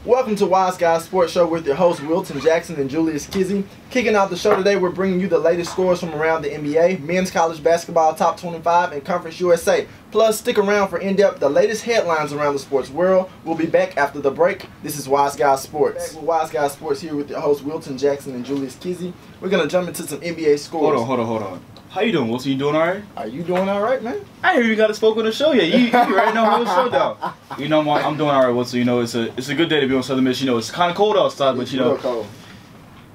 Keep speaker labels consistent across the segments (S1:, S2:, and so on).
S1: Welcome to Wise Guys Sports Show with your hosts Wilton Jackson and Julius Kizzy. Kicking out the show today, we're bringing you the latest scores from around the NBA, men's college basketball top 25, and Conference USA. Plus, stick around for in-depth the latest headlines around the sports world. We'll be back after the break. This is Wise Guys Sports. Back with Wise Guys Sports here with your hosts Wilton Jackson and Julius Kizzy. We're going to jump into some NBA scores.
S2: Hold on. How you doing, Wilson? You doing all right?
S1: Are you doing all right, man?
S2: I ain't even got to spoke on the show yet. You already know how the show down. You know, I'm doing all right, Wilson. You know, it's a good day to be on Southern Miss. You know, it's kind of cold outside, but you know,
S1: cold.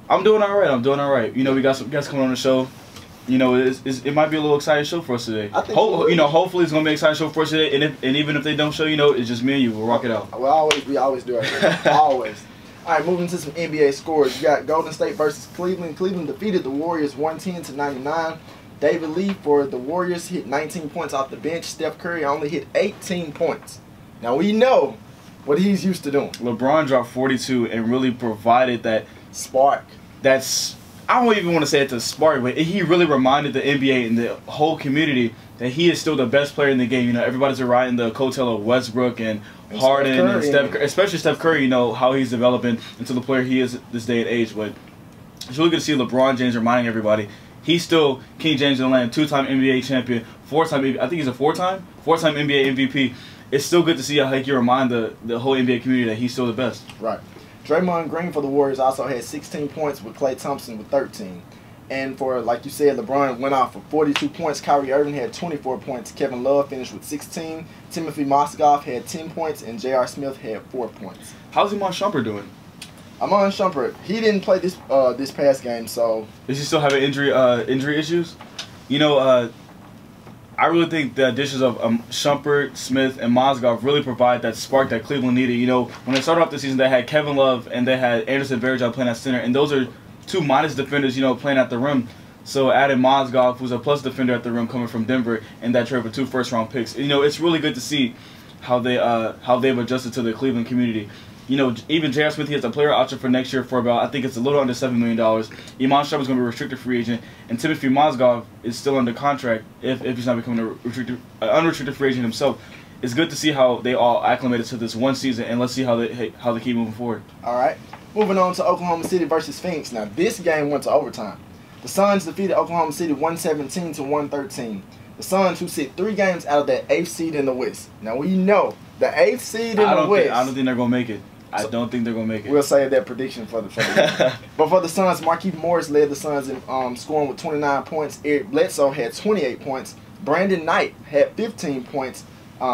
S2: I'm doing all right. You know, we got some guests coming on the show. You know, it might be a little exciting show for us today.
S1: I think
S2: hopefully it's gonna be an exciting show for us today. And even if they don't show, you know, it's just me and you. We'll rock it out.
S1: We always do it. Always. All right, moving to some NBA scores. You got Golden State versus Cleveland. Cleveland defeated the Warriors 110-99. David Lee for the Warriors hit 19 points off the bench. Steph Curry only hit 18 points. Now we know what he's used to doing.
S2: LeBron dropped 42 and really provided that
S1: spark.
S2: I don't even want to say it's a spark, but he really reminded the NBA and the whole community that he is still the best player in the game. You know, everybody's riding the coattail of Westbrook and Harden and Steph Curry, especially Steph Curry. You know how he's developing into the player he is this day and age. But it's really good to see LeBron James reminding everybody he's still King James of the land, two-time NBA champion, I think he's a four-time NBA MVP. It's still good to see how he remind the whole NBA community that he's still the best.
S1: Right. Draymond Green for the Warriors also had 16 points with Klay Thompson with 13. And for, like you said, LeBron went off for 42 points. Kyrie Irving had 24 points. Kevin Love finished with 16. Timothy Mozgov had 10 points. And J.R. Smith had 4 points.
S2: How's Iman Shumpert doing?
S1: Iman Shumpert, he didn't play this past game, so...
S2: Is he still having injury issues? You know, I really think the additions of Shumpert, Smith, and Mozgov really provide that spark that Cleveland needed. You know, when they started off the season, they had Kevin Love and they had Anderson Varejao playing at center, and those are two modest defenders, you know, playing at the rim. So added Mozgov, who's a plus defender at the rim coming from Denver, and that trade for 2 first-round picks. You know, it's really good to see how they've adjusted to the Cleveland community. You know, even J.R. Smith, he has a player option for next year for about, I think it's a little under $7 million. Iman Shumpert is going to be a restricted free agent, and Timothy Mozgov is still under contract if he's not becoming an unrestricted free agent himself. It's good to see how they all acclimated to this one season, and let's see how they keep moving forward.
S1: All right, moving on to Oklahoma City versus Phoenix. Now, this game went to overtime. The Suns defeated Oklahoma City 117-113. The Suns, who sit 3 games out of that 8th seed in the West. Now, we know the 8th seed in the West.
S2: I don't think they're going to make it. I don't think they're going to make it.
S1: We'll save that prediction for the game. But for the Suns, Markieff Morris led the Suns in scoring with 29 points. Eric Bledsoe had 28 points. Brandon Knight had 15 points.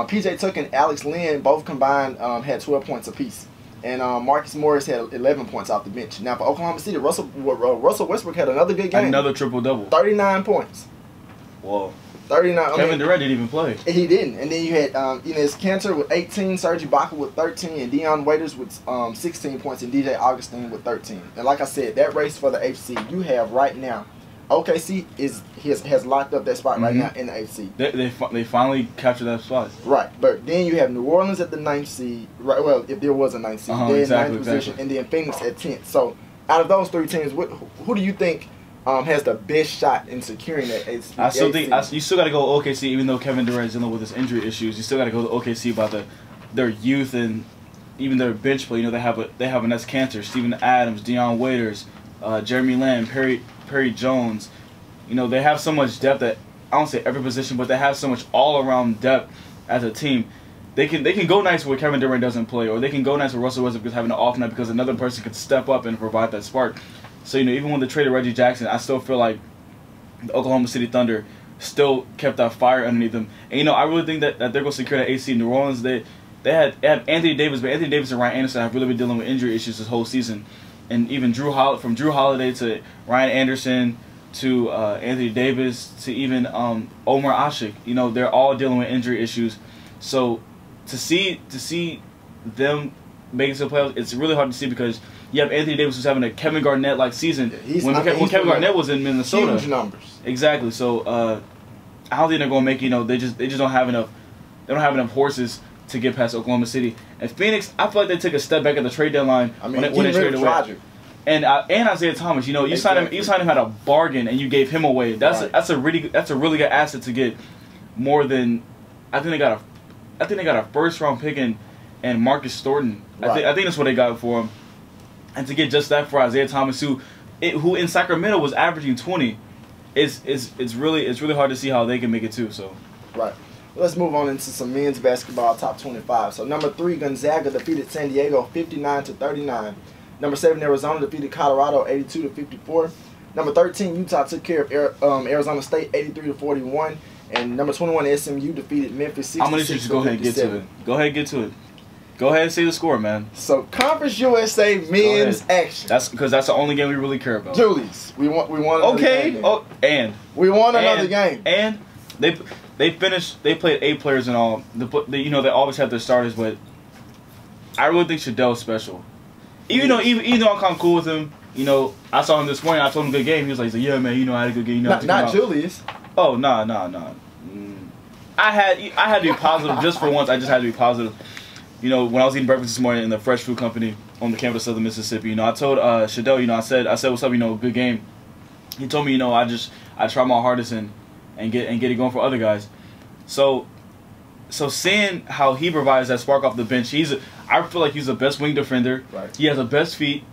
S1: P.J. Tucker and Alex Len both combined had 12 points apiece. And Marcus Morris had 11 points off the bench. Now for Oklahoma City, Russell Westbrook had another good game.
S2: Another triple-double.
S1: 39 points.
S2: Whoa.
S1: 39.
S2: Kevin Durant didn't even play.
S1: He didn't. And then you had Enes Kanter with 18, Serge Ibaka with 13, and Dion Waiters with 16 points, and DJ Augustine with 13. And like I said, that race for the AFC you have right now, OKC has locked up that spot right now in the AFC.
S2: They finally captured that spot.
S1: Right, but then you have New Orleans at the 9th seed. Right, well, if there was a 9th seed, they're in 9th position, and then Phoenix at 10th. So out of those 3 teams, who do you think has the best shot in securing that 8th seed?
S2: I still think you still got to go OKC, even though Kevin Durant is dealing with his injury issues. You still got to go to OKC about their youth and even their bench play. You know, they have Enes Kanter, Steven Adams, Dion Waiters, Jeremy Lamb, Perry Jones. You know, they have so much depth at, I don't say every position, but they have so much all-around depth as a team. They can go nights where Kevin Durant doesn't play, or they can go nights where Russell Westbrook is having an off night because another person could step up and provide that spark. So, you know, even when they traded Reggie Jackson, I still feel like the Oklahoma City Thunder still kept that fire underneath them. And, you know, I really think that they're going to secure that AC. New Orleans, they have Anthony Davis, but Anthony Davis and Ryan Anderson have really been dealing with injury issues this whole season. And even from Drew Holiday to Ryan Anderson to Anthony Davis to even Omar Ashik, you know, they're all dealing with injury issues. So to see them making it to the playoffs, it's really hard to see because you have Anthony Davis who's having a Kevin Garnett-like season when Kevin Garnett was in Minnesota.
S1: Huge numbers.
S2: Exactly. So I don't think they're going to make, you know, they just don't have enough. They don't have enough horses to get past Oklahoma City. And Phoenix, I feel like they took a step back at the trade deadline when they traded away. And Isaiah Thomas, you know, you signed him at a bargain and you gave him away. That's a really good asset to get more than I think they got a first round pick and Marcus Thornton.
S1: Right.
S2: I think that's what they got for him. And to get just that for Isaiah Thomas, who in Sacramento was averaging 20, it's really hard to see how they can make it too. So.
S1: Right. Let's move on into some men's basketball top 25. So number 3, Gonzaga defeated San Diego 59-39. Number 7, Arizona defeated Colorado 82-54. Number 13, Utah took care of Arizona State 83-41. And number 21, SMU defeated Memphis 66.
S2: I'm gonna just go ahead and get to it. Go ahead and get to it. Go ahead and say the score, man.
S1: So Conference USA men's action.
S2: That's because that's the only game we really care about.
S1: Julius, we won another game.
S2: Oh, and
S1: we won another game.
S2: And they finished. They played 8 players in all. They always have their starters, but I really think Shadell's special. Even though I'm kind of cool with him, I saw him this morning. I told him good game. He was like, "Yeah, man, I had a good game."
S1: Not Julius.
S2: Oh, no. I had to be positive just for once. I just had to be positive. When I was eating breakfast this morning in the Fresh Food Company on the campus of Southern Mississippi, I told Shadell, I said, "What's up? Good game." He told me, I try my hardest and get it going for other guys. So seeing how he provides that spark off the bench, I feel like he's the best wing defender.
S1: Right.
S2: He has the best feet,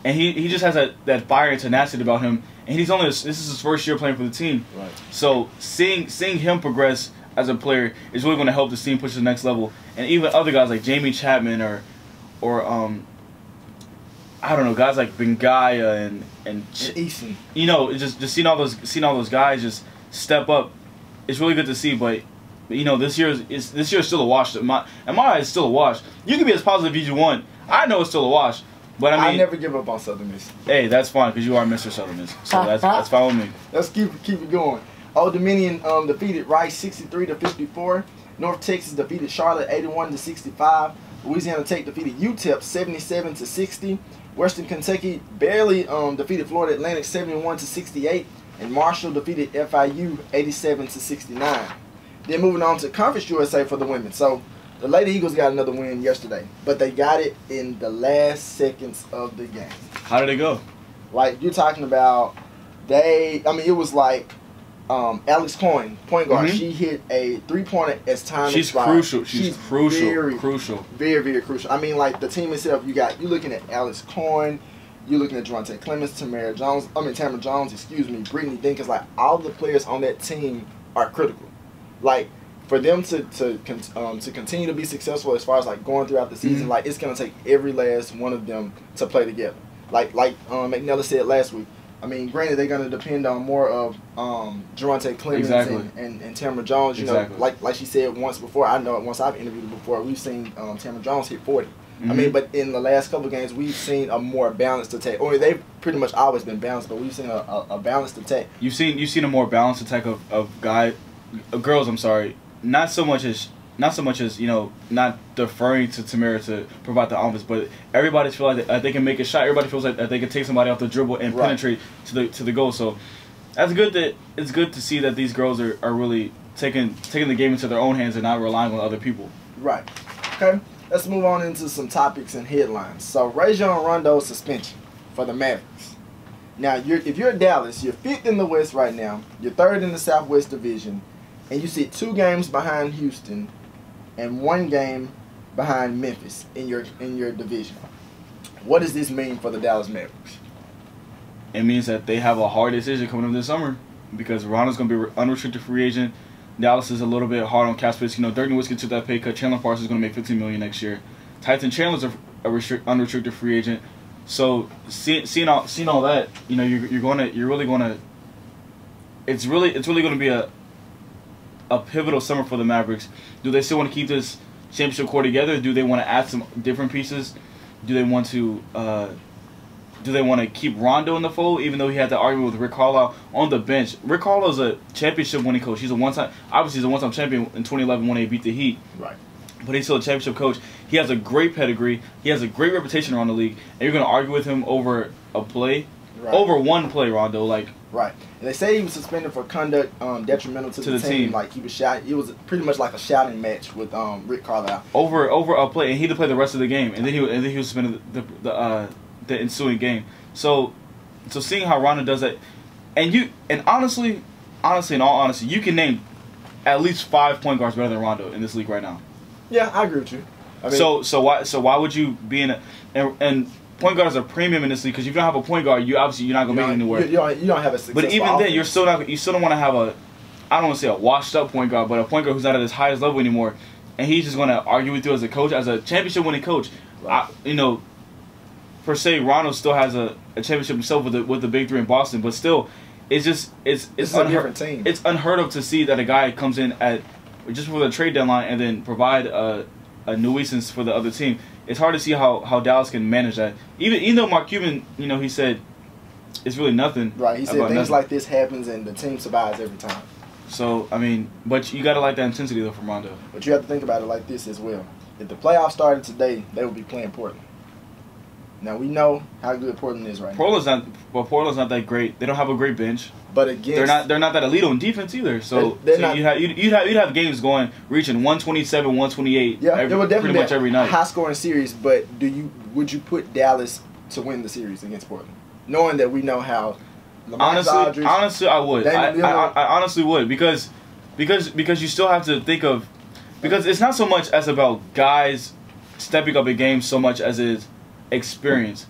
S2: and he just has that fire and tenacity about him. And this is his first year playing for the team.
S1: Right. So
S2: seeing him progress as a player is really going to help this team push to the next level. And even other guys like Jamie Chapman or I don't know, guys like Bengaya and
S1: Eason.
S2: Just seeing all those guys just step up. It's really good to see, but this year is still a wash. In my eyes, it's still a wash. You can be as positive as you want. I know it's still a wash, but I
S1: never give up on Southern Miss.
S2: Hey, that's fine because you are Mr. Southern Miss, so that's fine with me.
S1: Let's keep it going. Old Dominion defeated Rice 63-54. North Texas defeated Charlotte 81-65. Louisiana Tech defeated UTEP 77-60. Western Kentucky barely defeated Florida Atlantic 71-68. And Marshall defeated FIU 87-69. Then moving on to Conference USA for the women. So the Lady Eagles got another win yesterday, but they got it in the last seconds of the game.
S2: How did it go?
S1: Like you're talking about, it was like Alex Coyne, point guard.
S2: Mm-hmm.
S1: She hit a 3-pointer as time
S2: She's
S1: expired.
S2: crucial. She's crucial.
S1: Very, very crucial. Like the team itself, you're looking at Alex Coyne, you're looking at Javonte Clemens, Tamara Jones, Brittany Dinkins. Like all the players on that team are critical. Like for them to continue to be successful as far as like going throughout the season,
S2: mm-hmm.
S1: like it's gonna take every last one of them to play together. Like McNella said last week. Granted, they're going to depend on more of Javonte Clemens and Tamara Jones. Like she said once before, I know once I've interviewed her before, we've seen Tamara Jones hit 40.
S2: Mm-hmm.
S1: But in the last couple of games, we've seen a more balanced attack. They've pretty much always been balanced, but we've seen a balanced attack.
S2: You've seen a more balanced attack of girls. I'm sorry, not so much as not deferring to Tamara to provide the offense, but everybody feels like they can make a shot. Everybody feels like that they can take somebody off the dribble and penetrate to the goal. So that's good. It's good to see that these girls are really taking the game into their own hands and not relying on other people.
S1: Right. Okay. Let's move on into some topics and headlines. So Rajon Rondo's suspension for the Mavericks. Now, if you're Dallas, you're 5th in the West right now. You're 3rd in the Southwest Division, and you sit 2 games behind Houston and 1 game behind Memphis in your division. What does this mean for the Dallas Mavericks?
S2: It means that they have a hard decision coming up this summer because Rondo's going to be unrestricted free agent. Dallas is a little bit hard on cap space. Dirk Nowitzki took that pay cut. Chandler Parsons is going to make $15 million next year. Tyson Chandler's a unrestricted free agent. So seeing all that, you're really going to. It's really going to be a pivotal summer for the Mavericks. Do they still want to keep this championship core together? Do they want to add some different pieces? Do they want to keep Rondo in the fold, even though he had the argument with Rick Carlisle on the bench? Rick Carlisle's a championship winning coach. He's a one-time champion in 2011 when they beat the Heat.
S1: Right.
S2: But he's still a championship coach. He has a great pedigree. He has a great reputation around the league. And you're going to argue with him over a play? Right. Over one play, Rondo.
S1: Right. And they say he was suspended for conduct detrimental to the team. Like he was shot. It was pretty much like a shouting match with Rick Carlisle. Over a play, and he had to play the rest of the game. And then he was suspended the ensuing game. So seeing how Rondo does that, and honestly, in all honesty, you can name at least 5 point guards better than Rondo in this league right now. Yeah, I agree with you. I mean,
S2: so why would you be in a and point guard is a premium in this league because if you don't have a point guard, you're not gonna make it anywhere.
S1: You don't have a successful
S2: But even then, you still don't want to have a, I don't want to say a washed up point guard, but a point guard who's not at his highest level anymore, and he's just gonna argue with you as a coach, as a championship winning coach.
S1: Right.
S2: Per se, Rondo still has a championship himself with the big three in Boston, but still, it's
S1: a different team.
S2: It's unheard of to see that a guy comes in at just before the trade deadline and then provide a nuisance for the other team. It's hard to see how Dallas can manage that. Even though Mark Cuban, he said it's really nothing.
S1: Right, he said things like this happens and the team survives every time.
S2: So, I mean, but you got to like that intensity, though, from Rondo.
S1: But you have to think about it like this as well. If the playoffs started today, they would be playing Portland. Now, we know how good Portland is right now.
S2: Portland's not that great. They don't have a great bench.
S1: But again,
S2: they're not that elite on defense either. So, you'd have games reaching 127, 128.
S1: Yeah, it would definitely
S2: pretty much every night.
S1: High scoring series. But would you put Dallas to win the series against Portland, knowing that we know how?
S2: Honestly, I would. I honestly would because you still have to think of, because it's not so much as about guys stepping up in games so much as it is experience.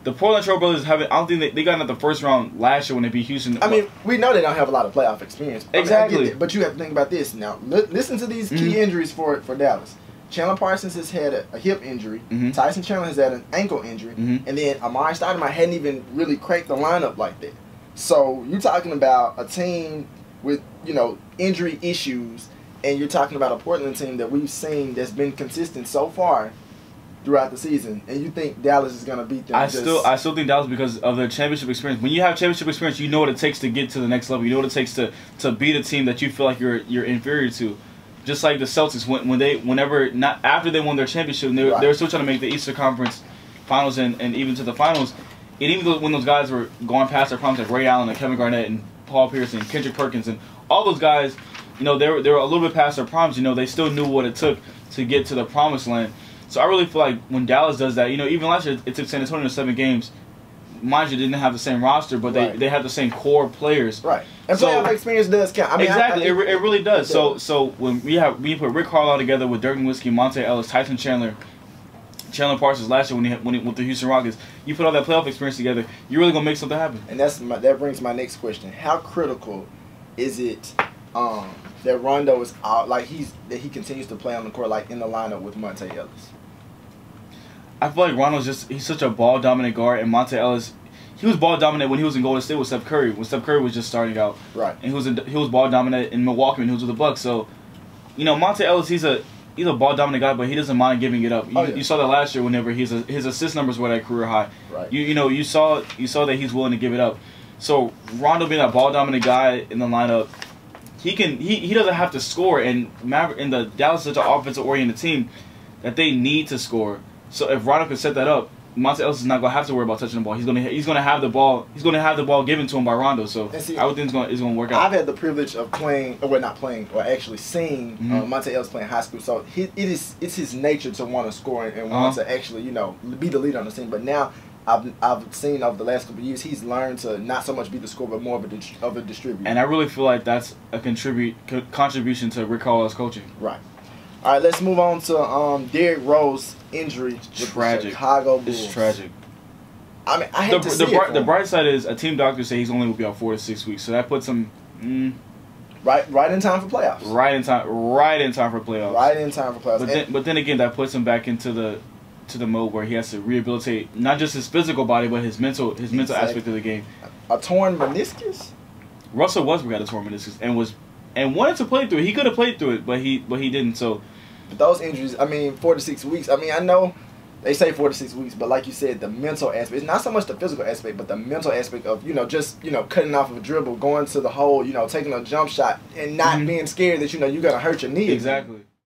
S2: The Portland Trail Blazers I don't think they got into the first round last year when they beat Houston.
S1: I mean, we know they don't have a lot of playoff experience.
S2: Exactly.
S1: But you have to think about this now. Listen to these key injuries for Dallas. Chandler Parsons has had a hip injury. Tyson Chandler has had an ankle injury. And then Amari Stoudemire hadn't even really cracked the lineup like that. So you're talking about a team with, injury issues, and you're talking about a Portland team that we've seen that's been consistent so far throughout the season, and you think Dallas is going to beat them?
S2: I still think Dallas because of their championship experience. When you have championship experience, you know what it takes to get to the next level. You know what it takes to beat a team that you feel like you're inferior to. Just like the Celtics, after they won their championship, they were still trying to make the Eastern Conference Finals and even to the finals. And even when those guys were going past their promise, like Ray Allen and Kevin Garnett and Paul Pierce and Kendrick Perkins and all those guys, they were a little bit past their promise. They still knew what it took to get to the promised land. So I really feel like when Dallas does that, even last year it took San Antonio to 7 games. Mind you, didn't have the same roster, but they had the same core players.
S1: Right. And playoff experience does count. I mean,
S2: exactly, it really does. So when we put Rick Carlisle together with Dirk Nowitzki, Monte Ellis, Tyson Chandler Parsons last year when he with the Houston Rockets, you put all that playoff experience together, you're really gonna make something happen.
S1: And that brings my next question: how critical is it that Rondo is out, that he continues to play on the court, like in the lineup with Monte Ellis?
S2: I feel like Rondo's he's such a ball dominant guard, and Monte Ellis, he was ball dominant when he was in Golden State with Steph Curry. When Steph Curry was just starting out,
S1: right? And
S2: he was ball dominant in Milwaukee when he was with the Bucks. So, Monte Ellis, he's a ball dominant guy, but he doesn't mind giving it up. You saw that last year whenever his assist numbers were at career high.
S1: Right.
S2: You saw that he's willing to give it up. So Rondo being that ball dominant guy in the lineup, he doesn't have to score, and the Dallas is such an offensive oriented team that they need to score. So if Rondo can set that up, Monte Ellis is not gonna have to worry about touching the ball. He's gonna have the ball. He's gonna have the ball given to him by Rondo. So I would think it's gonna work out.
S1: I've had the privilege of actually seeing Monte Ellis play in high school. So it's his nature to want to score and want to actually be the leader on the team. But now I've seen over the last couple of years he's learned to not so much be the scorer but more of a distributor.
S2: And I really feel like that's a contribution to Rick Carlisle's coaching.
S1: Right. All right, let's move on to Derrick Rose's injury with the Chicago Bulls.
S2: It's tragic.
S1: I mean, I hate to see it.
S2: The bright side is a team doctor say he's only will be out 4 to 6 weeks, so that puts him
S1: right in time for playoffs.
S2: Right in time for playoffs.
S1: Right in time for playoffs.
S2: But then again, that puts him back into the mode where he has to rehabilitate not just his physical body but his mental aspect of the game.
S1: A torn meniscus.
S2: Russell Westbrook had a torn meniscus and wanted to play through it. He could have played through it, but he didn't. So.
S1: But those injuries, 4 to 6 weeks. I mean, I know they say 4 to 6 weeks, but like you said, the mental aspect. It's not so much the physical aspect, but the mental aspect of just cutting off of a dribble, going to the hole, taking a jump shot, and not being scared that you're gonna hurt your knee.
S2: Exactly.